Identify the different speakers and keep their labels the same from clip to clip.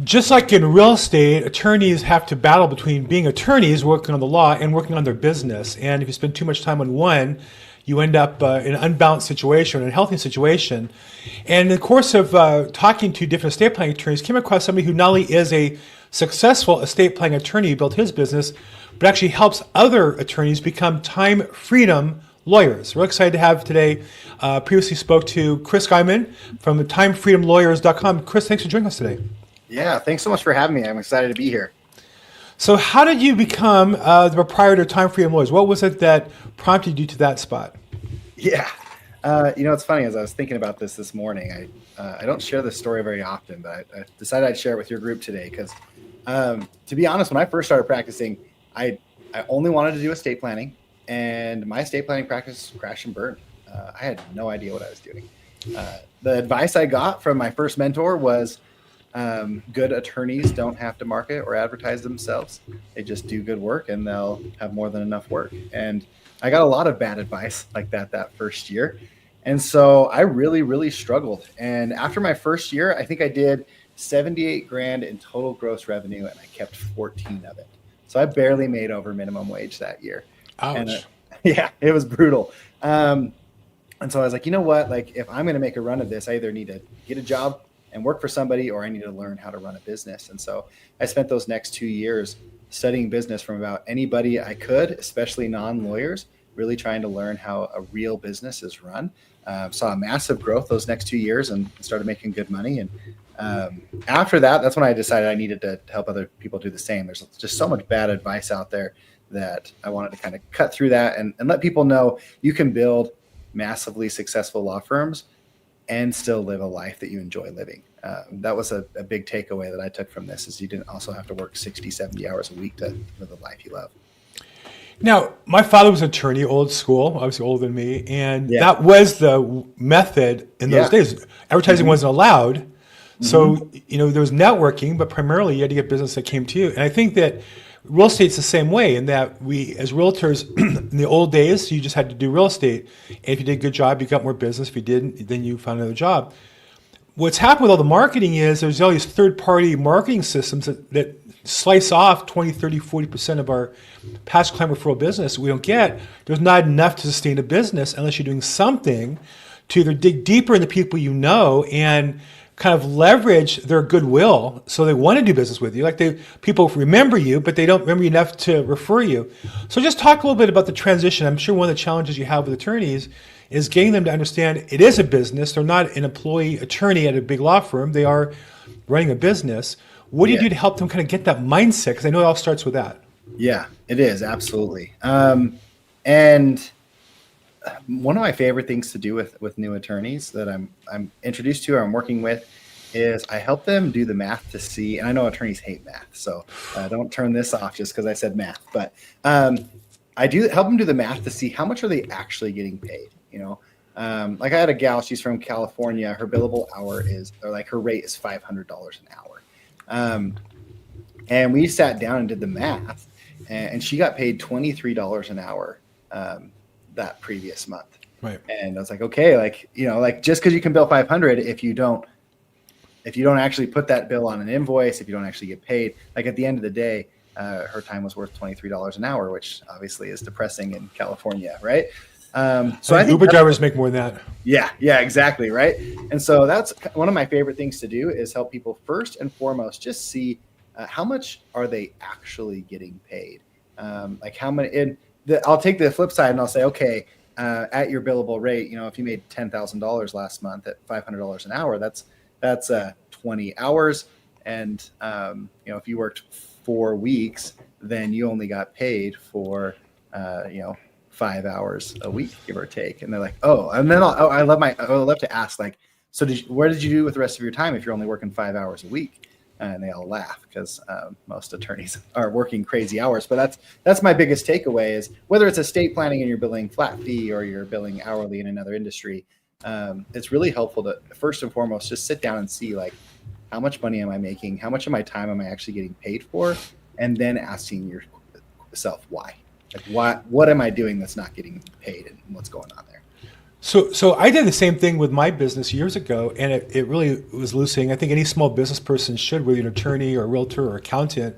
Speaker 1: Just like in real estate, attorneys have to battle between being attorneys, working on the law, and working on their business. And if you spend too much time on one, you end up in an unbalanced situation, an unhealthy situation. And in the course of talking to different estate planning attorneys, came across somebody who not only is a successful estate planning attorney who built his business, but actually helps other attorneys become time freedom lawyers. We're excited to have today, previously spoke to Chris Guymon from timefreedomlawyers.com. Chris, thanks for joining us today.
Speaker 2: Yeah, thanks so much for having me. I'm excited to be here.
Speaker 1: So how did you become the proprietor of Time Freedom Lawyers? What was it that prompted you to that spot?
Speaker 2: Yeah. It's funny, as I was thinking about this morning, I don't share this story very often, but I decided I'd share it with your group today because, to be honest, when I first started practicing, I only wanted to do estate planning, and my estate planning practice crashed and burned. I had no idea what I was doing. The advice I got from my first mentor was, good attorneys don't have to market or advertise themselves. They just do good work and they'll have more than enough work. And I got a lot of bad advice like that first year. And so I really, really struggled. And after my first year, I think I did 78 grand in total gross revenue and I kept 14 of it. So I barely made over minimum wage that year.
Speaker 1: Ouch.
Speaker 2: And yeah, it was brutal. And so I was like, you know what? Like, if I'm going to make a run of this, I either need to get a job and work for somebody, or I need to learn how to run a business. And so I spent those next 2 years studying business from about anybody I could, especially non-lawyers, really trying to learn how a real business is run. Saw a massive growth those next 2 years and started making good money. And after that, that's when I decided I needed to help other people do the same. There's just so much bad advice out there that I wanted to kind of cut through that and let people know you can build massively successful law firms and still live a life that you enjoy living. That was a big takeaway that I took from this, is you didn't also have to work 60, 70 hours a week to live the life you love.
Speaker 1: Now, my father was an attorney, old school, obviously older than me, and
Speaker 2: Yeah.
Speaker 1: that was the method in those days. Advertising wasn't allowed. So, there was networking, but primarily you had to get business that came to you. And I think that real estate's the same way, in that we, as realtors, in the old days, you just had to do real estate. And if you did a good job, you got more business. If you didn't, then you found another job. What's happened with all the marketing is there's all these third-party marketing systems that slice off 20, 30, 40% of our past client referral business we don't get. There's not enough to sustain a business unless you're doing something to either dig deeper in the people you know and kind of leverage their goodwill so they want to do business with you. Like people remember you, but they don't remember you enough to refer you. So just talk a little bit about the transition. I'm sure one of the challenges you have with attorneys is getting them to understand it is a business. They're not an employee attorney at a big law firm. They are running a business. What do you do to help them kind of get that mindset? Because I know it all starts with that.
Speaker 2: Yeah, it is. Absolutely. And one of my favorite things to do with new attorneys that I'm introduced to or I'm working with is I help them do the math to see, and I know attorneys hate math, so don't turn this off just because I said math, but I do help them do the math to see how much are they actually getting paid. Like I had a gal, she's from California, her billable hour her rate is $500 an hour. And we sat down and did the math, and she got paid $23 an hour that previous month.
Speaker 1: Right.
Speaker 2: And I was like, okay, just because you can bill 500, if you don't actually put that bill on an invoice, if you don't actually get paid, like at the end of the day, her time was worth $23 an hour, which obviously is depressing in California, right? So I think
Speaker 1: Uber drivers make more than that.
Speaker 2: Yeah, exactly, right? And so that's one of my favorite things to do, is help people first and foremost just see how much are they actually getting paid. Like how many. I'll take the flip side and I'll say, okay, at your billable rate, if you made $10,000 last month at $500 an hour, that's 20 hours, and if you worked 4 weeks, then you only got paid for 5 hours a week, give or take. And they're like, oh, and then I love to ask, like, so where did you do with the rest of your time if you're only working 5 hours a week? And they all laugh because most attorneys are working crazy hours. But that's my biggest takeaway, is whether it's estate planning and you're billing flat fee or you're billing hourly in another industry, it's really helpful to first and foremost just sit down and see, like, how much money am I making? How much of my time am I actually getting paid for? And then asking yourself why. Like, what am I doing that's not getting paid, and what's going on there?
Speaker 1: So I did the same thing with my business years ago, and it really was losing. I think any small business person should, whether you're an attorney or a realtor or accountant.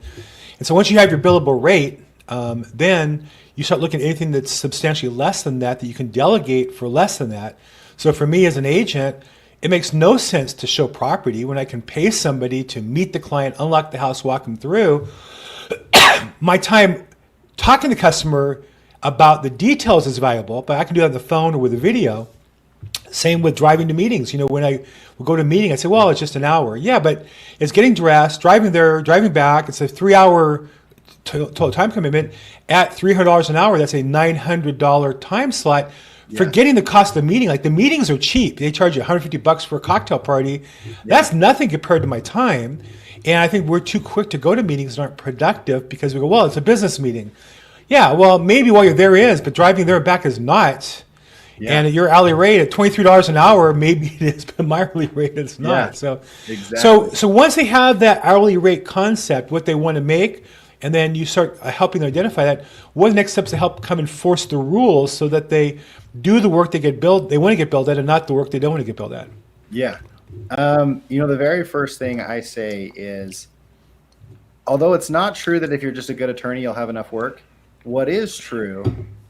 Speaker 1: And so once you have your billable rate, then you start looking at anything that's substantially less than that you can delegate for less than that. So for me as an agent, it makes no sense to show property when I can pay somebody to meet the client, unlock the house, walk them through. My time talking to the customer about the details is valuable, but I can do that on the phone or with a video. Same with driving to meetings. When I would go to a meeting, I'd say, well, it's just an hour. Yeah, but it's getting dressed, driving there, driving back. It's a 3-hour total time commitment at $300 an hour. That's a $900 time slot. Yeah. Forgetting the cost of the meeting. Like, the meetings are cheap. They charge you $150 for a cocktail party. Yeah. That's nothing compared to my time. And I think we're too quick to go to meetings that aren't productive because we go, well, it's a business meeting. Yeah, well, maybe while you're there is, but driving there and back is not. Yeah. And your hourly rate at $23 an hour, maybe it is, but my hourly rate is not. Yeah, so, exactly. So once they have that hourly rate concept, what they want to make, and then you start helping them identify that, what are the next steps to help come enforce the rules so that they do the work they want to get billed at, and not the work they don't want to get billed at?
Speaker 2: Yeah. The very first thing I say is, although it's not true that if you're just a good attorney, you'll have enough work, what is true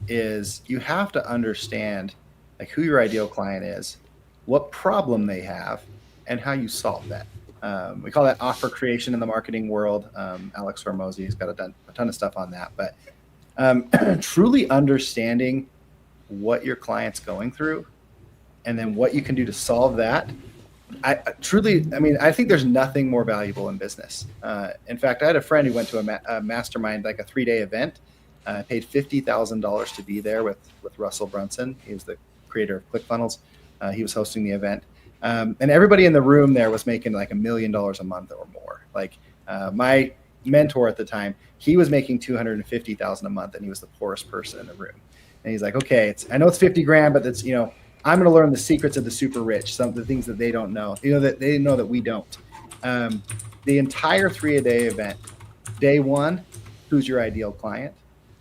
Speaker 2: is you have to understand like who your ideal client is, what problem they have, and how you solve that. We call that offer creation in the marketing world. Alex Hormozy has got a ton of stuff on that. But truly understanding what your client's going through and then what you can do to solve that. I think there's nothing more valuable in business. In fact, I had a friend who went to a mastermind, like a 3-day event. Paid $50,000 to be there with Russell Brunson. He was the creator of ClickFunnels. He was hosting the event. And everybody in the room there was making like $1 million a month or more. Like my mentor at the time, he was making $250,000 a month, and he was the poorest person in the room. And he's like, okay, I know it's 50 grand, but it's, I'm going to learn the secrets of the super rich, some of the things that they don't know, that they know that we don't. The entire 3-a-day event, day 1, who's your ideal client?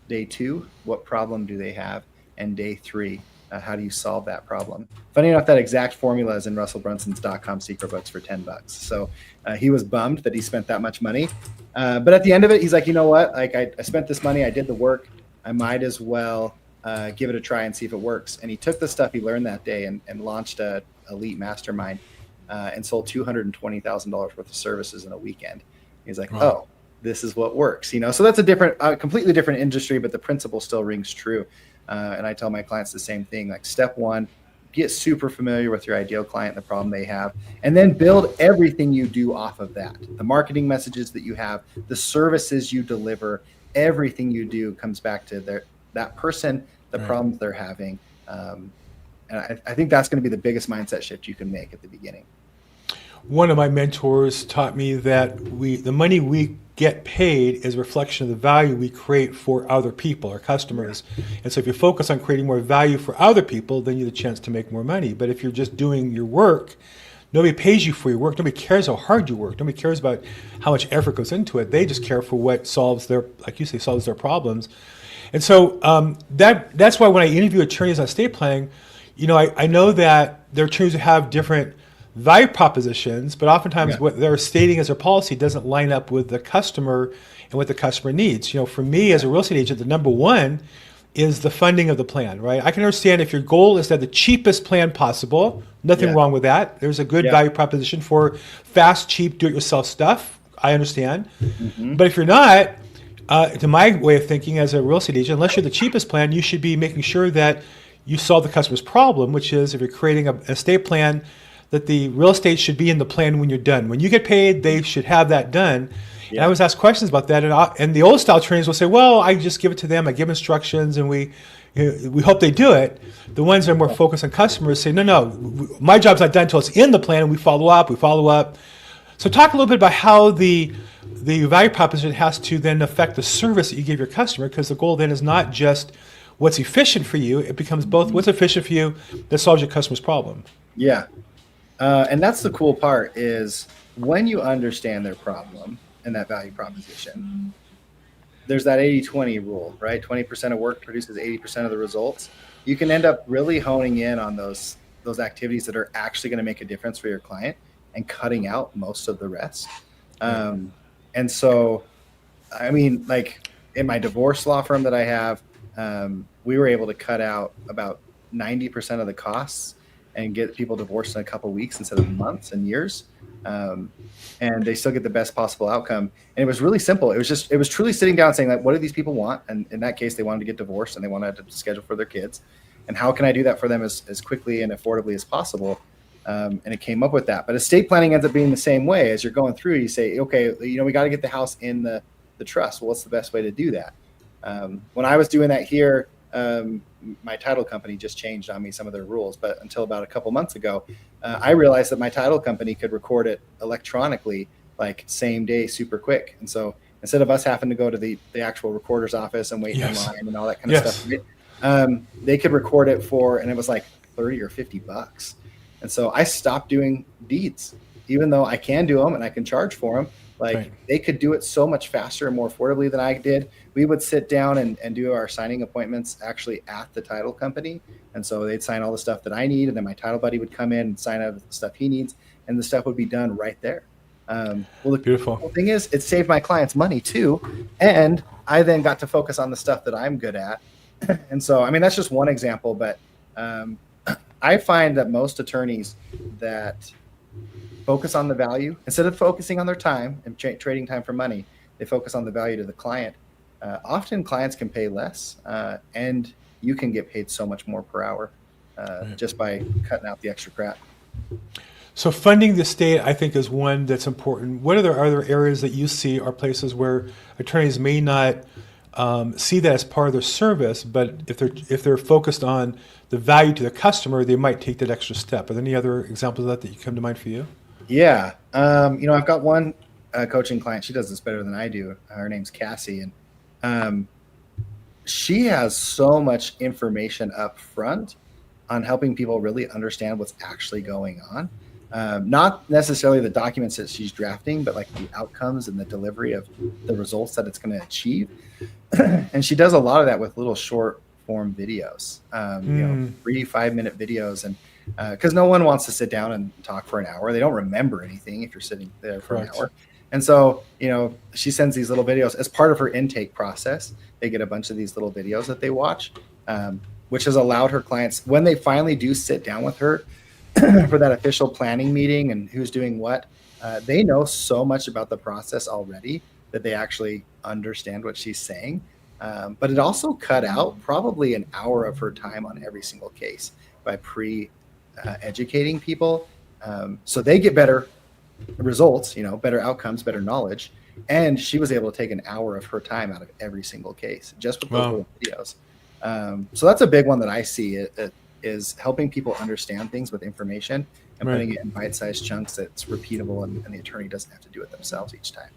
Speaker 2: Day 2, what problem do they have? And day 3, how do you solve that problem? Funny enough, that exact formula is in Russell Brunson's .com secret books for $10. So he was bummed that he spent that much money. But at the end of it, he's like, you know what? Like I spent this money, I did the work. I might as well give it a try and see if it works. And he took the stuff he learned that day and launched a elite mastermind and sold $220,000 worth of services in a weekend. He's like, wow. Oh, this is what works, So that's a completely different industry, but the principle still rings true. And I tell my clients the same thing. Like, step 1, get super familiar with your ideal client and the problem they have, and then build everything you do off of that. The marketing messages that you have, the services you deliver, everything you do comes back to that person, the problems they're having. And I think that's going to be the biggest mindset shift you can make at the beginning.
Speaker 1: One of my mentors taught me that the money we get paid is a reflection of the value we create for other people, our customers. And so if you focus on creating more value for other people, then you have a chance to make more money. But if you're just doing your work, nobody pays you for your work. Nobody cares how hard you work. Nobody cares about how much effort goes into it. They just care for what solves their problems. And so that's why when I interview attorneys on estate planning, I know that there are attorneys who have different value propositions, but oftentimes what they're stating as their policy doesn't line up with the customer and what the customer needs. For me as a real estate agent, the number one is the funding of the plan, right? I can understand if your goal is to have the cheapest plan possible, nothing wrong with that. There's a good value proposition for fast, cheap, do-it-yourself stuff. I understand. Mm-hmm. But if you're not, to my way of thinking as a real estate agent, unless you're the cheapest plan, you should be making sure that you solve the customer's problem, which is if you're creating an estate plan, that the real estate should be in the plan when you're done. When you get paid, they should have that done. Yeah. And I was asked questions about that, and the old style trainers will say, well, I just give it to them, I give instructions, and we hope they do it. The ones that are more focused on customers say, no, my job's not done until it's in the plan, and we follow up. So talk a little bit about how the value proposition has to then affect the service that you give your customer, because the goal then is not just what's efficient for you, it becomes both what's efficient for you that solves your customer's problem.
Speaker 2: Yeah. And that's the cool part is when you understand their problem and that value proposition, there's that 80-20 rule, right? 20% of work produces 80% of the results. you can end up really honing in on those activities that are actually going to make a difference for your client and cutting out most of the rest. And so, I mean, like in my divorce law firm that I have, we were able to cut out about 90% of the costs and get people divorced in a couple of weeks instead of months and years. And they still get the best possible outcome. And it was really simple. It was truly sitting down and saying, like, what do these people want? And in that case, they wanted to get divorced and they wanted to schedule for their kids. And how can I do that for them as quickly and affordably as possible? And it came up with that. But estate planning ends up being the same way. As you're going through, you say, okay, we got to get the house in the trust. Well, what's the best way to do that? When I was doing that here, my title company just changed on me some of their rules. But until about a couple months ago, I realized that my title company could record it electronically, like same day, super quick. And so instead of us having to go to the actual recorder's office and wait in line and all that kind of stuff, they could record it and it was like $30 or $50. And so I stopped doing deeds, even though I can do them and I can charge for them. They could do it so much faster and more affordably than I did. We would sit down and do our signing appointments actually at the title company. And so they'd sign all the stuff that I need. And then my title buddy would come in and sign out the stuff he needs. And the stuff would be done right there. The
Speaker 1: beautiful
Speaker 2: thing is, it saved my clients money too. And I then got to focus on the stuff that I'm good at. And so, I mean, that's just one example. But I find that most attorneys that focus on the value, instead of focusing on their time and trading time for money, they focus on the value to the client. Often clients can pay less and you can get paid so much more per hour just by cutting out the extra crap.
Speaker 1: So funding the estate, I think, is one that's important. What are the other areas that you see are places where attorneys may not see that as part of their service, but if they're focused on the value to the customer, they might take that extra step? Are there any other examples of that you come to mind for you?
Speaker 2: Yeah. I've got one coaching client. She does this better than I do. Her name's Cassie. And she has so much information up front on helping people really understand what's actually going on. Not necessarily the documents that she's drafting, but like the outcomes and the delivery of the results that it's going to achieve. And she does a lot of that with little short form videos, 3-5 minute videos. And because no one wants to sit down and talk for an hour. They don't remember anything if you're sitting there for an hour. And so, she sends these little videos as part of her intake process. They get a bunch of these little videos that they watch, which has allowed her clients, when they finally do sit down with her for that official planning meeting and who's doing what, they know so much about the process already that they actually understand what she's saying. But it also cut out probably an hour of her time on every single case by educating people. So they get better results, better outcomes, better knowledge. And she was able to take an hour of her time out of every single case just with those little videos. So that's a big one that I see it is helping people understand things with information and putting it in bite-sized chunks that's repeatable and the attorney doesn't have to do it themselves each time.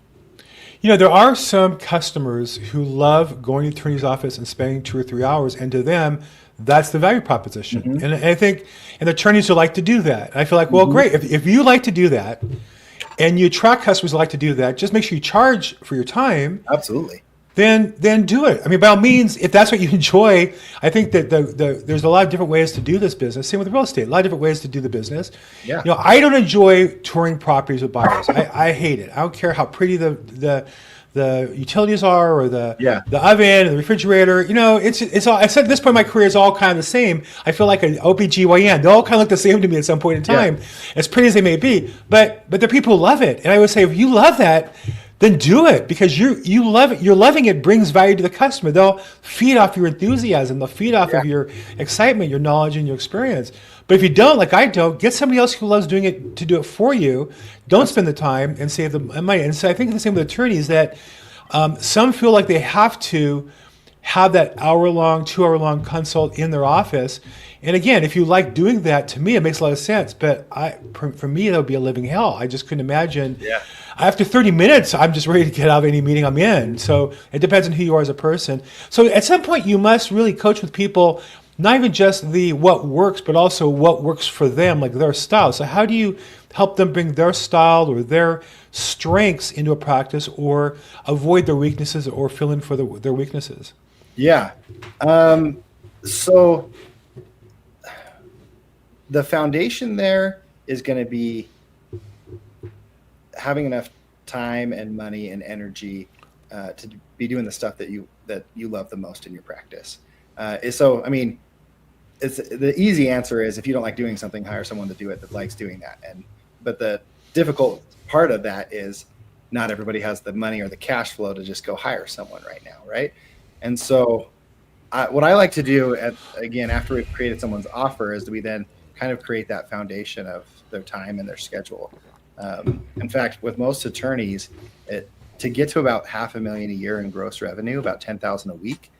Speaker 1: There are some customers who love going to the attorney's office and spending 2 or 3 hours, and to them, that's the value proposition. Mm-hmm. And I think, and attorneys who like to do that. I feel like, well, great. If you like to do that, and you attract customers who like to do that, just make sure you charge for your time.
Speaker 2: Absolutely.
Speaker 1: Then do it. I mean, by all means, if that's what you enjoy, I think that there's a lot of different ways to do this business. Same with real estate, a lot of different ways to do the business.
Speaker 2: Yeah.
Speaker 1: I don't enjoy touring properties with buyers. I hate it. I don't care how pretty the utilities are or the oven and the refrigerator. It's all. I said at this point in my career, it's all kind of the same. I feel like an OBGYN. They all kind of look the same to me at some point in time, as pretty as they may be. But there are people who love it, and I would say if you love that, then do it, because you love it. You're loving it brings value to the customer. They'll feed off your enthusiasm. They'll feed off of your excitement, your knowledge, and your experience. But if you don't, like I don't, get somebody else who loves doing it to do it for you. Don't spend the time and save the money. And so I think the same with attorneys, that some feel like they have to have that hour-long, 2-hour-long consult in their office. And again, if you like doing that, to me, it makes a lot of sense. But for me, that would be a living hell. I just couldn't imagine.
Speaker 2: Yeah.
Speaker 1: After 30 minutes, I'm just ready to get out of any meeting I'm in. So it depends on who you are as a person. So at some point, you must really coach with people, not even just what works, but also what works for them, like their style. So how do you help them bring their style or their strengths into a practice, or avoid their weaknesses, or fill in for their weaknesses?
Speaker 2: Yeah. So the foundation there is going to be having enough time and money and energy to be doing the stuff that you love the most in your practice. So, I mean, it's the easy answer is if you don't like doing something, hire someone to do it that likes doing that. But the difficult part of that is not everybody has the money or the cash flow to just go hire someone right now, right? And so, what I like to do again after we've created someone's offer is we then kind of create that foundation of their time and their schedule. In fact, with most attorneys, to get to about $500,000 a year in gross revenue, about $10,000 a week,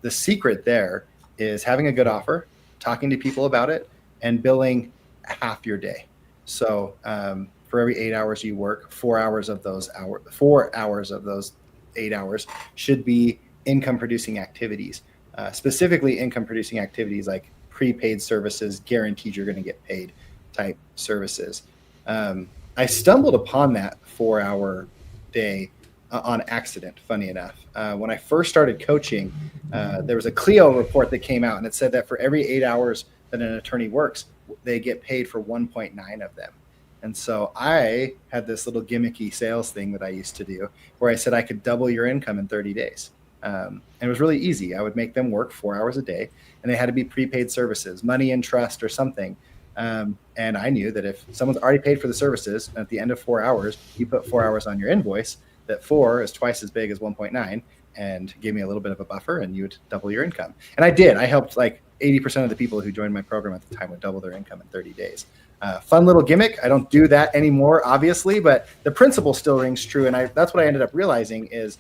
Speaker 2: the secret there is having a good offer, talking to people about it, and billing half your day. So for every 8 hours you work, 4 hours of those 8 hours should be income producing activities, specifically income producing activities like prepaid services, guaranteed you're going to get paid type services. I stumbled upon that 4-hour day on accident, funny enough. When I first started coaching, there was a Clio report that came out and it said that for every 8 hours that an attorney works, they get paid for 1.9 of them. And so I had this little gimmicky sales thing that I used to do where I said I could double your income in 30 days. And it was really easy. I would make them work 4 hours a day and they had to be prepaid services, money in trust or something. And I knew that if someone's already paid for the services, and at the end of 4 hours, you put 4 hours on your invoice, that 4 is twice as big as 1.9 and gave me a little bit of a buffer and you would double your income. And I did. I helped like 80% of the people who joined my program at the time would double their income in 30 days. Fun little gimmick. I don't do that anymore, obviously, but the principle still rings true. And that's what I ended up realizing is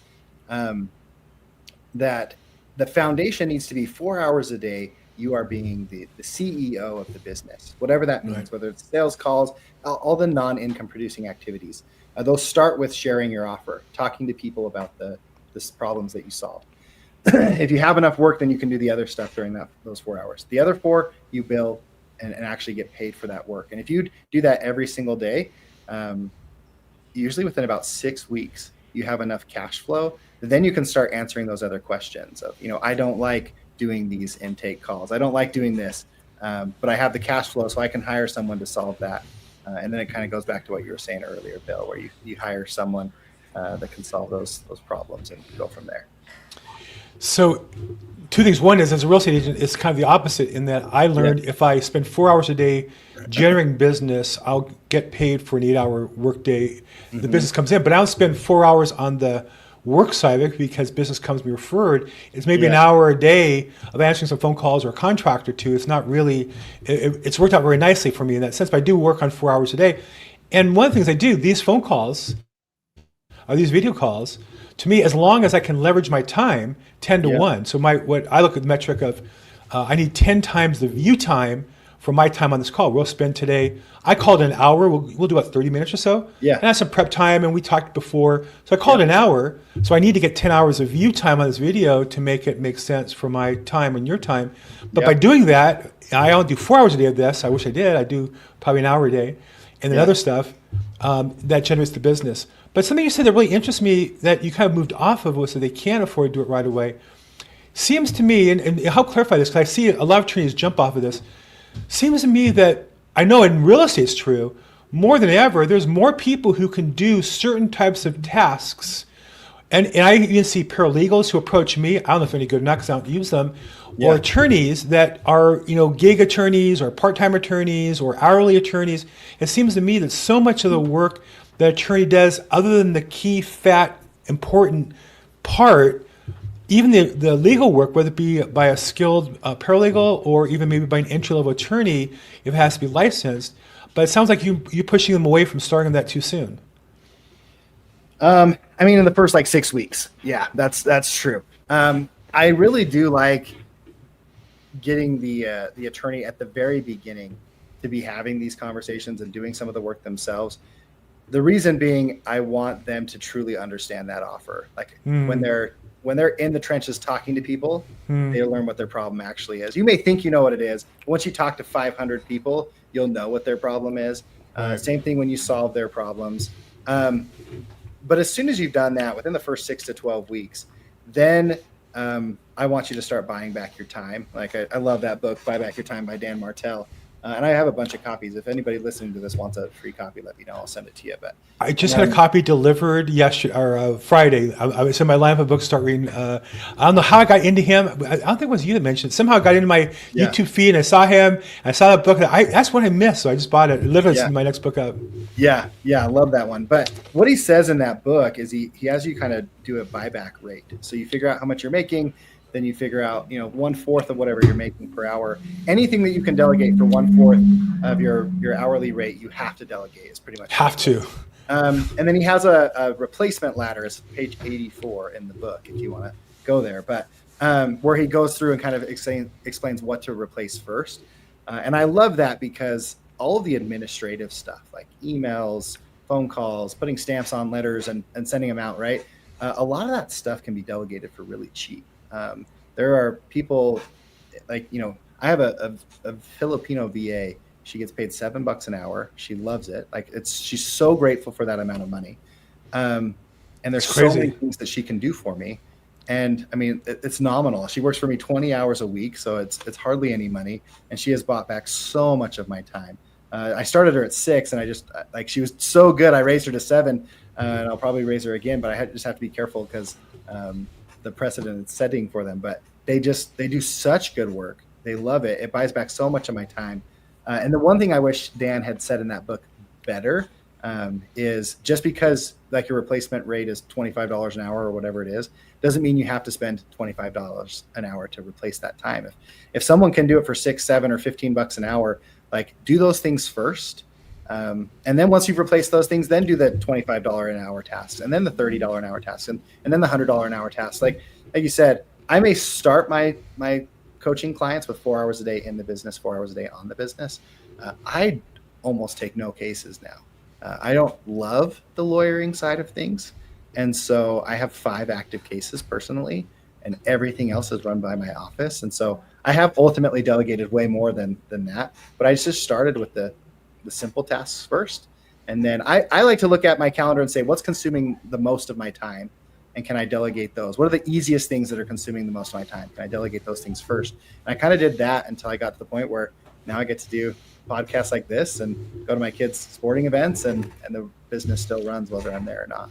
Speaker 2: that the foundation needs to be 4 hours a day. You are being the CEO of the business, whatever that means, whether it's sales calls, all the non-income producing activities. Those start with sharing your offer, talking to people about the problems that you solve. If you have enough work, then you can do the other stuff during those 4 hours. The other 4, you bill and actually get paid for that work. And if you do that every single day, usually within about 6 weeks, you have enough cash flow. Then you can start answering those other questions of, I don't like doing these intake calls. I don't like doing this, but I have the cash flow, so I can hire someone to solve that. And then it kind of goes back to what you were saying earlier, Bill, where you hire someone that can solve those problems and go from there.
Speaker 1: So 2 things. One is, as a real estate agent, it's kind of the opposite in that I learned if I spend 4 hours a day generating business, I'll get paid for an 8-hour workday. The business comes in, but I don't spend 4 hours on the work side of it because business comes to me referred. It's maybe an hour a day of answering some phone calls or a contract or two. It's not really, it's worked out very nicely for me in that sense, but I do work on 4 hours a day. And one of the things I do, these phone calls, or these video calls, to me, as long as I can leverage my time 10 to 1. So what I look at the metric of, I need 10 times the view time for my time on this call. We'll spend today, I called it an hour. We'll do about 30 minutes or so. Yeah. And that's some prep time, and we talked before. So I called it an hour. So I need to get 10 hours of view time on this video to make it make sense for my time and your time. But by doing that, I don't do 4 hours a day of this. I wish I did. I do probably an hour a day. And then other stuff that generates the business. But something you said that really interests me that you kind of moved off of was that they can't afford to do it right away. Seems to me, and help clarify this, because I see a lot of attorneys jump off of this. Seems to me that, I know in real estate it's true, more than ever, there's more people who can do certain types of tasks. And I even see paralegals who approach me, I don't know if they're any good or not because I don't use them, or attorneys that are, gig attorneys or part-time attorneys or hourly attorneys. It seems to me that so much of the work that attorney does, other than the key, fat, important part, even the legal work, whether it be by a skilled paralegal or even maybe by an entry-level attorney, if it has to be licensed. But it sounds like you're pushing them away from starting that too soon.
Speaker 2: I mean, in the first 6 weeks. Yeah, that's true. I really do like getting the attorney at the very beginning to be having these conversations and doing some of the work themselves. The reason being, I want them to truly understand that offer. When they're in the trenches talking to people, they learn what their problem actually is. You may think you know what it is. Once you talk to 500 people, you'll know what their problem is. Same thing when you solve their problems. But as soon as you've done that, within the first 6 to 12 weeks, then I want you to start buying back your time. I love that book, Buy Back Your Time by Dan Martell. And I have a bunch of copies. If anybody listening to this wants a free copy, let me know. I'll send it to you. But
Speaker 1: I just had a copy delivered yesterday or Friday. I was in my lineup of books, start reading. I don't know how I got into him. I don't think it was you that mentioned it. Somehow I got into my YouTube feed and I saw him. I saw that book. That's what I missed, so I just bought it. Literally, it's my next book up.
Speaker 2: Yeah, I love that one. But what he says in that book is he has you kind of do a buyback rate. So you figure out how much you're making. Then you figure out, 1/4 of whatever you're making per hour. Anything that you can delegate for 1/4 of your hourly rate, you have to delegate. It's pretty much
Speaker 1: have to.
Speaker 2: And then he has a replacement ladder. It's page 84 in the book, if you want to go there. But where he goes through and kind of explains what to replace first. And I love that because all of the administrative stuff, like emails, phone calls, putting stamps on letters and sending them out, right? A lot of that stuff can be delegated for really cheap. There are people like, I have a Filipino VA. She gets paid $7 an hour. She loves it. She's so grateful for that amount of money. And there's so many things that she can do for me. And I mean, it's nominal. She works for me 20 hours a week. So it's hardly any money. And she has bought back so much of my time. I started her at 6 and she was so good. I raised her to 7 and I'll probably raise her again, but I just have to be careful because, the precedent it's setting for them, but they do such good work. They love it. It buys back so much of my time. And the one thing I wish Dan had said in that book better is just because like your replacement rate is $25 an hour or whatever it is, doesn't mean you have to spend $25 an hour to replace that time. If someone can do it for $6, $7, or $15 an hour, like do those things first. And then once you've replaced those things, then do the $25 an hour tasks, and then the $30 an hour tasks, and then the $100 an hour tasks. Like you said, I may start my coaching clients with 4 hours a day in the business, 4 hours a day on the business. I almost take no cases now. I don't love the lawyering side of things. And so I have 5 active cases personally, and everything else is run by my office. And so I have ultimately delegated way more than that, but I just started with the simple tasks first. And then I like to look at my calendar and say, what's consuming the most of my time? And can I delegate those? What are the easiest things that are consuming the most of my time? Can I delegate those things first? And I kind of did that until I got to the point where now I get to do podcasts like this and go to my kids' sporting events and the business still runs whether I'm there or not.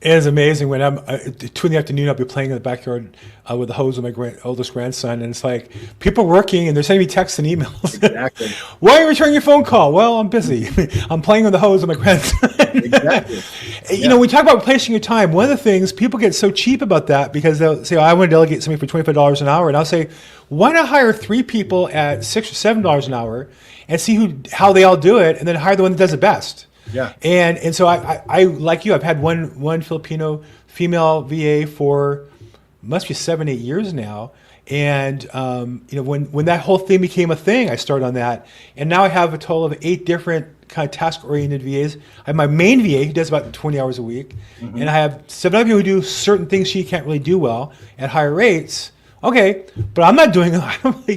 Speaker 1: It is amazing when I'm 2 in the afternoon. I'll be playing in the backyard with the hose with my oldest grandson, and it's like people working and they're sending me texts and emails.
Speaker 2: Exactly.
Speaker 1: Why are you returning your phone call? Well, I'm busy. I'm playing with the hose with my grandson.
Speaker 2: Exactly.
Speaker 1: We talk about replacing your time. One of the things people get so cheap about that because they'll say, I want to delegate something for $25 an hour, and I'll say, why not hire 3 people at $6 or $7 an hour and see how they all do it, and then hire the one that does it best.
Speaker 2: Yeah.
Speaker 1: And so I like you, I've had one Filipino female VA for must be 7-8 years now. And when that whole thing became a thing, I started on that. And now I have a total of 8 different kind of task-oriented VAs. I have my main VA who does about 20 hours a week. Mm-hmm. And I have 7 other people who do certain things she can't really do well at higher rates. Okay, but I'm not doing it. I don't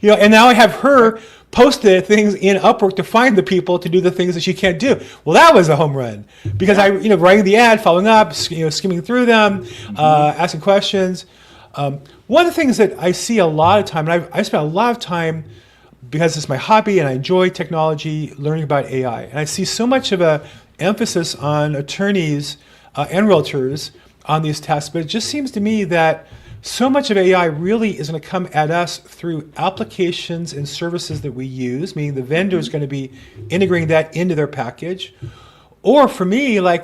Speaker 1: and now I have her posted things in Upwork to find the people to do the things that she can't do. Well, that was a home run because I, writing the ad, following up, skimming through them, asking questions. One of the things that I see a lot of time, and I spend a lot of time because it's my hobby and I enjoy technology, learning about AI. And I see so much of a emphasis on attorneys and realtors on these tasks, but it just seems to me that so much of AI really is going to come at us through applications and services that we use, meaning the vendor is going to be integrating that into their package. Or for me, am I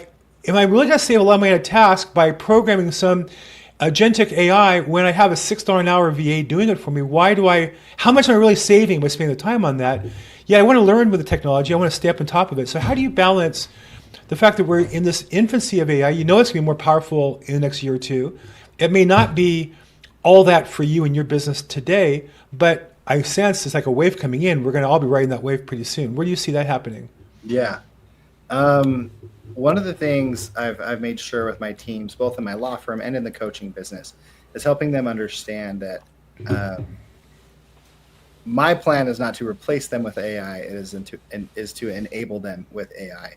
Speaker 1: really going to save a lot of money on a task by programming some agentic AI when I have a $6 an hour VA doing it for me? How much am I really saving by spending the time on that? Yeah, I want to learn with the technology. I want to stay up on top of it. So how do you balance the fact that we're in this infancy of AI? It's going to be more powerful in the next year or two. It may not be all that for you in your business today, but I sense it's like a wave coming in. We're going to all be riding that wave pretty soon. Where do you see that happening?
Speaker 2: Yeah. One of the things I've made sure with my teams, both in my law firm and in the coaching business, is helping them understand that my plan is not to replace them with AI. It is to enable them with AI.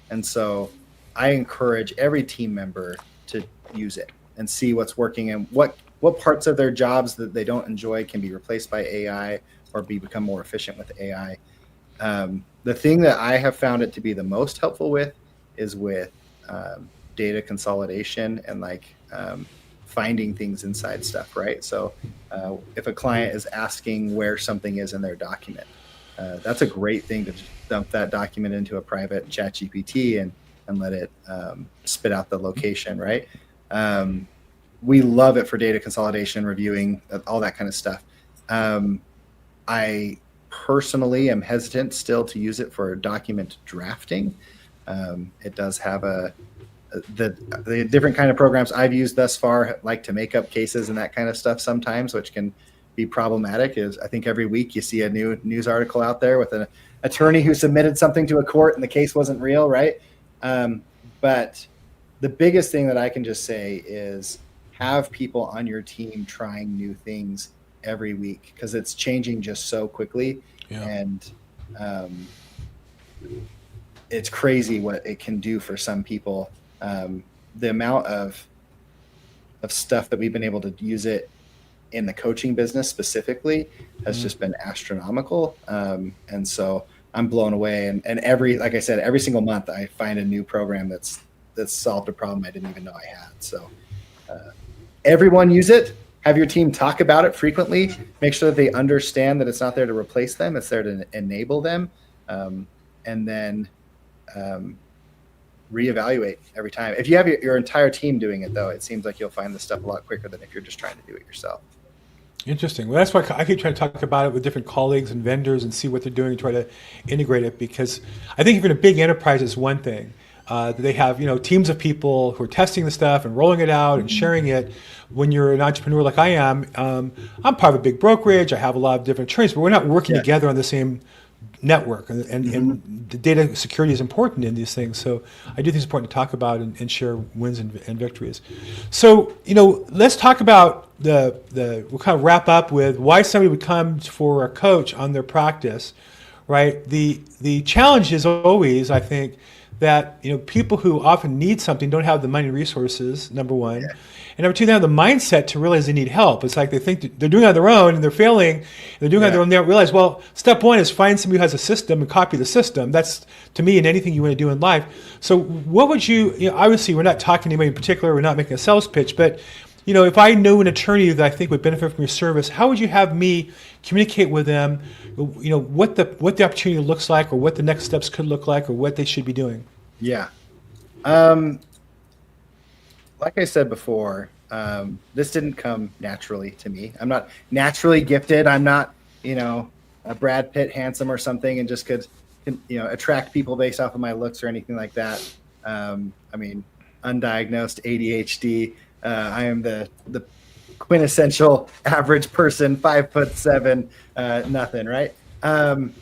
Speaker 2: And so I encourage every team member to use it and see what's working and what parts of their jobs that they don't enjoy can be replaced by AI, or become more efficient with AI. The thing that I have found it to be the most helpful with is with data consolidation and like finding things inside stuff, right? So if a client is asking where something is in their document, that's a great thing to just dump that document into a private chat GPT and let it spit out the location, right? We love it for data consolidation, reviewing, all that kind of stuff. I personally am hesitant still to use it for document drafting. It does have the different kind of programs I've used thus far like to make up cases and that kind of stuff sometimes, which can be problematic. Is I think every week you see a new news article out there with an attorney who submitted something to a court and the case wasn't real, right? But the biggest thing that I can just say is have people on your team trying new things every week, because it's changing just so quickly.
Speaker 1: Yeah.
Speaker 2: And it's crazy what it can do for some people. The amount of stuff that we've been able to use it in the coaching business specifically has just been astronomical. And so I'm blown away. And like I said, every single month I find a new program that's solved a problem I didn't even know I had. So everyone use it. Have your team talk about it frequently. Make sure that they understand that it's not there to replace them. It's there to enable them. And then reevaluate every time. If you have your entire team doing it, though, it seems like you'll find this stuff a lot quicker than if you're just trying to do it yourself.
Speaker 1: Interesting. Well, that's why I keep trying to talk about it with different colleagues and vendors and see what they're doing and try to integrate it, because I think if you're in a big enterprise, it's one thing. They have teams of people who are testing the stuff and rolling it out and sharing it. When you're an entrepreneur like I am, I'm part of a big brokerage. I have a lot of different attorneys, but we're not working together on the same network. And the data security is important in these things. So I do think it's important to talk about and share wins and victories. So, let's talk about we'll kind of wrap up with why somebody would come for a coach on their practice, right? The challenge is always, I think, that people who often need something don't have the money and resources, number one. Yeah. And number two, they have the mindset to realize they need help. It's like they think they're doing it on their own and they're failing. And they're doing it on their own. They don't realize, well, step one is find somebody who has a system and copy the system. That's, to me, in anything you want to do in life. So what would you obviously, we're not talking to anybody in particular. We're not making a sales pitch. But, if I know an attorney that I think would benefit from your service, how would you have me communicate with them, what the opportunity looks like, or what the next steps could look like, or what they should be doing?
Speaker 2: Yeah. Like I said before, this didn't come naturally to me. I'm not naturally gifted. I'm not, a Brad Pitt handsome or something and just could, attract people based off of my looks or anything like that. Undiagnosed ADHD. I am the quintessential average person, 5'7", nothing, right? And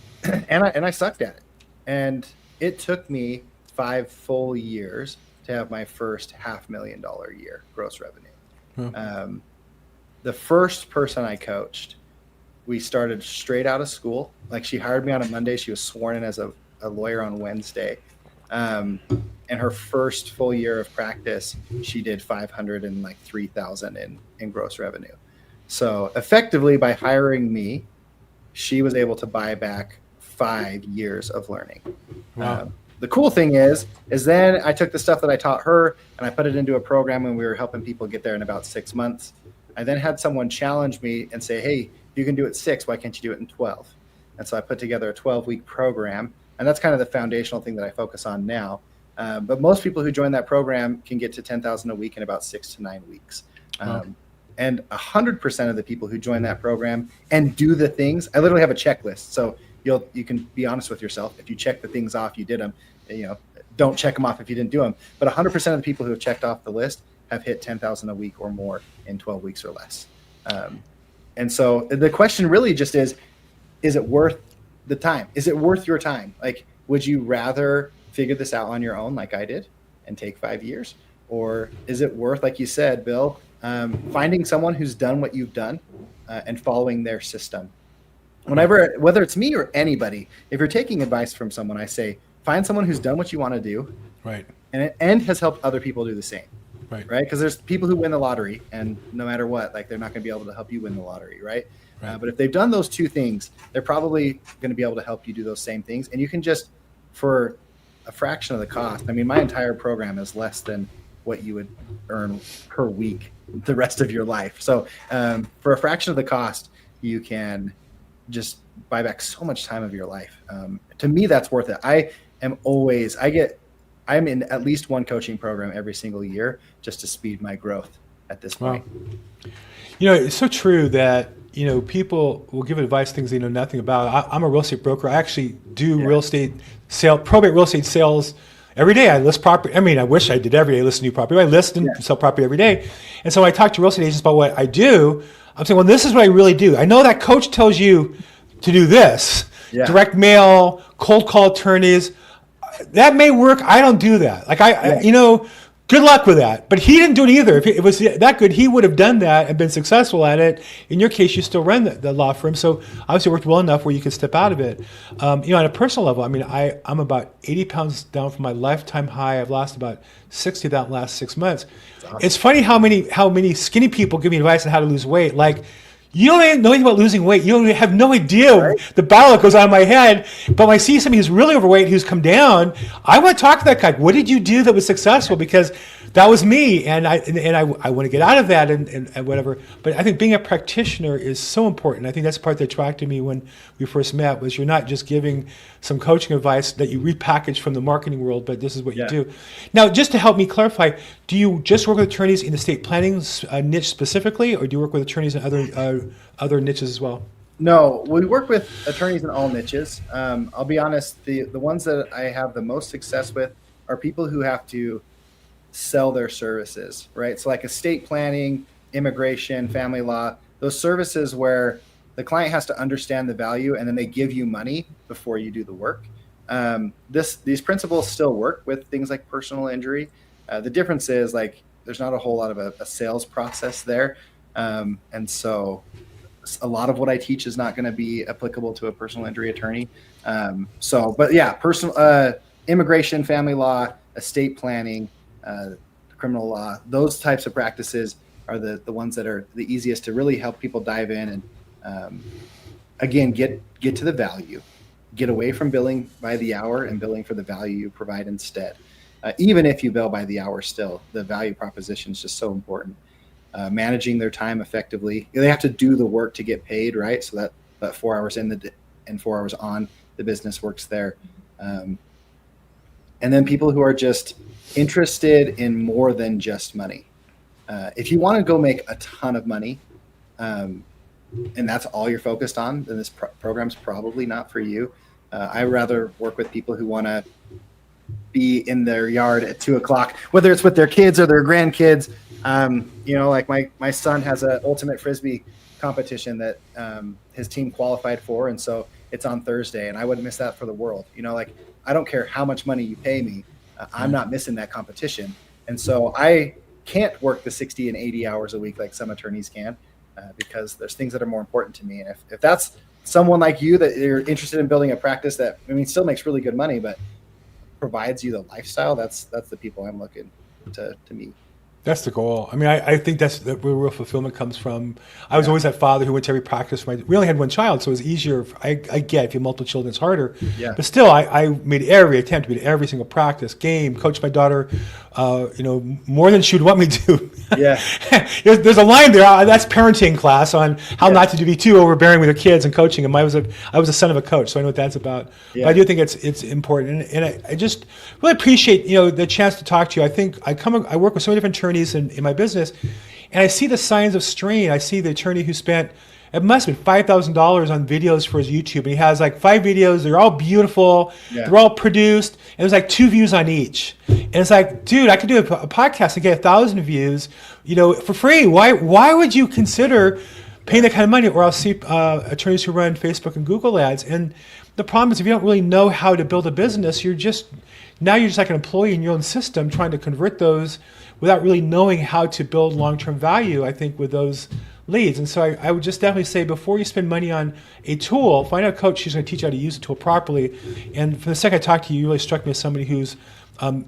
Speaker 2: I sucked at it. And it took me 5 full years to have my first $500,000 year gross revenue. The first person I coached, we started straight out of school. Like, she hired me on a Monday. She was sworn in as a lawyer on Wednesday. And her first full year of practice, she did $503,000 in gross revenue. So effectively, by hiring me, she was able to buy back 5 years of learning.
Speaker 1: Wow.
Speaker 2: The cool thing is then I took the stuff that I taught her and I put it into a program, and we were helping people get there in about 6 months. I then had someone challenge me and say, hey, if you can do it 6, why can't you do it in 12? And so I put together a 12-week program, and that's kind of the foundational thing that I focus on now. But most people who join that program can get to $10,000 a week in about 6 to 9 weeks. And 100% of the people who join that program and do the things, I literally have a checklist. So you can be honest with yourself. If you check the things off, you did them. Don't check them off if you didn't do them. But 100% of the people who have checked off the list have hit 10,000 a week or more in 12 weeks or less. And so the question really just is it worth the time? Is it worth your time? Like, would you rather figure this out on your own like I did and take 5 years? Or is it worth, like you said, Bill, finding someone who's done what you've done and following their system? Whether it's me or anybody, if you're taking advice from someone, I say, find someone who's done what you want to do,
Speaker 1: right,
Speaker 2: and has helped other people do the same.
Speaker 1: Right.
Speaker 2: Right. Because there's people who win the lottery, and no matter what, like they're not going to be able to help you win the lottery. Right. But if they've done those two things, they're probably going to be able to help you do those same things. And you can just, for a fraction of the cost. I mean, my entire program is less than what you would earn per week the rest of your life. So for a fraction of the cost, you can just buy back so much time of your life. To me, that's worth it. I'm in at least one coaching program every single year just to speed my growth at this point.
Speaker 1: Wow. You know, it's so true that, you know, people will give advice things they know nothing about. I'm a real estate broker. I actually do real estate probate real estate sales every day. I list property. I mean, I wish I did every day, list new property. I list and sell property every day. And so when I talk to real estate agents about what I do, I'm saying, well, this is what I really do. I know that coach tells you to do this, direct mail, cold call attorneys. That may work. I don't do that. Like you know, good luck with that. But he didn't do it either. If it was that good, he would have done that and been successful at it. In your case, you still run the law firm. So obviously it worked well enough where you could step out of it. You know, on a personal level, I mean, I'm about 80 pounds down from my lifetime high. I've lost about 60 that last 6 months. Awesome. It's funny how many skinny people give me advice on how to lose weight. Like, you don't even know anything about losing weight. You don't have no idea the battle that goes on in my head. But when I see somebody who's really overweight, who's come down, I want to talk to that guy. What did you do that was successful? Because that was me, and I want to get out of that and whatever. But I think being a practitioner is so important. I think that's the part that attracted me when we first met, was you're not just giving some coaching advice that you repackage from the marketing world, but this is what you do. Now, just to help me clarify, do you just work with attorneys in the estate planning niche specifically, or do you work with attorneys in other niches as well?
Speaker 2: No, we work with attorneys in all niches. I'll be honest, the ones that I have the most success with are people who have to sell their services, right? So like estate planning, immigration, family law, those services where the client has to understand the value and then they give you money before you do the work. These principles still work with things like personal injury. The difference is, like, there's not a whole lot of a sales process there. And so a lot of what I teach is not going to be applicable to a personal injury attorney. But yeah, personal immigration, family law, estate planning, criminal law, those types of practices are the ones that are the easiest to really help people dive in and again get to the value, get away from billing by the hour and billing for the value you provide instead. Even if you bill by the hour, still the value proposition is just so important. Managing their time effectively, they have to do the work to get paid, right? So that 4 hours in and 4 hours on the business works there. And then people who are just interested in more than just money. If you want to go make a ton of money, and that's all you're focused on, then this program's probably not for you. I rather work with people who want to be in their yard at 2:00, whether it's with their kids or their grandkids. You know, like my son has an ultimate Frisbee competition that his team qualified for. And so it's on Thursday, and I wouldn't miss that for the world. You know, like, I don't care how much money you pay me. I'm not missing that competition. And so I can't work the 60 and 80 hours a week like some attorneys can, because there's things that are more important to me. And if that's someone like you, that you're interested in building a practice that, I mean, still makes really good money, but provides you the lifestyle, that's the people I'm looking to meet.
Speaker 1: That's the goal. I mean, I think that's where real fulfillment comes from. I was always that father who went to every practice. We only had one child, so it was easier. I get if you have multiple children, it's harder. Yeah. But still, I made every attempt to be at every single practice, game, coached my daughter, you know, more than she would want me to. Yeah. There's a line there. That's parenting class on how not to be too overbearing with your kids and coaching them. I was a son of a coach, so I know what that's about. Yeah. But I do think it's important, and I just really appreciate, you know, the chance to talk to you. I think I work with so many different attorneys in my business, and I see the signs of strain. I see the attorney who spent, it must have been $5,000 on videos for his YouTube, and he has like 5 videos. They're all beautiful. Yeah. They're all produced, and there's like 2 views on each. And it's like, dude, I could do a podcast and get 1,000 views, you know, for free. Why would you consider paying that kind of money? Or I'll see attorneys who run Facebook and Google ads. And the problem is, if you don't really know how to build a business, you're just like an employee in your own system trying to convert those without really knowing how to build long-term value, I think, with those leads. And so I would just definitely say, before you spend money on a tool, find out a coach who's going to teach you how to use the tool properly. And from the second I talked to you, you really struck me as somebody who's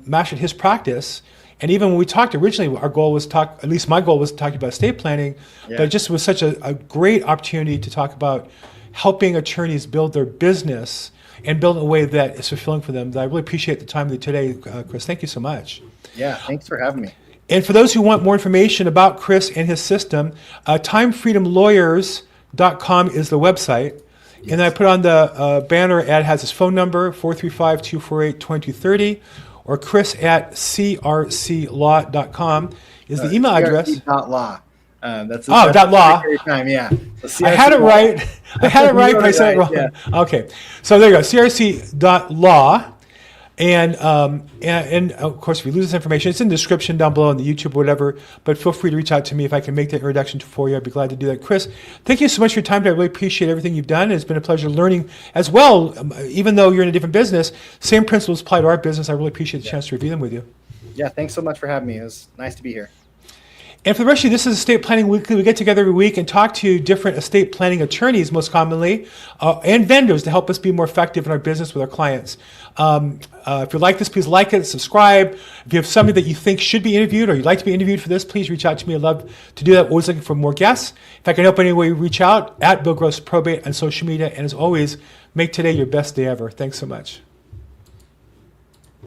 Speaker 1: mastered his practice And even when we talked originally, our goal was at least my goal was to talk about estate planning, but it just was such a great opportunity to talk about helping attorneys build their business and build in a way that is fulfilling for them. I really appreciate the time today, Chris. Thank you so much.
Speaker 2: Yeah, thanks for having me.
Speaker 1: And for those who want more information about Chris and his system, timefreedomlawyers.com is the website. Yes. And I put on the banner ad has his phone number, 435-248-2230, or Chris at crclaw.com is the email address.
Speaker 2: .law. That's
Speaker 1: law.
Speaker 2: Time, yeah. So
Speaker 1: I had it right. I had it right, but I said it wrong. Yeah. Okay. So there you go, crc.law. And of course, if you lose this information, it's in the description down below in the YouTube or whatever, but feel free to reach out to me if I can make that introduction for you. I'd be glad to do that. Chris, thank you so much for your time today. I really appreciate everything you've done. It's been a pleasure learning as well. Even though you're in a different business, same principles apply to our business. I really appreciate the chance to review them with you.
Speaker 2: Yeah, thanks so much for having me. It was nice to be here.
Speaker 1: And for the rest of you, this is Estate Planning Weekly. We get together every week and talk to different estate planning attorneys, most commonly, and vendors to help us be more effective in our business with our clients. If you like this, please like it, subscribe. If you have somebody that you think should be interviewed or you'd like to be interviewed for this, please reach out to me. I'd love to do that. Always looking for more guests. If I can help in any way, reach out at Bill Gross Probate on social media. And as always, make today your best day ever. Thanks so much.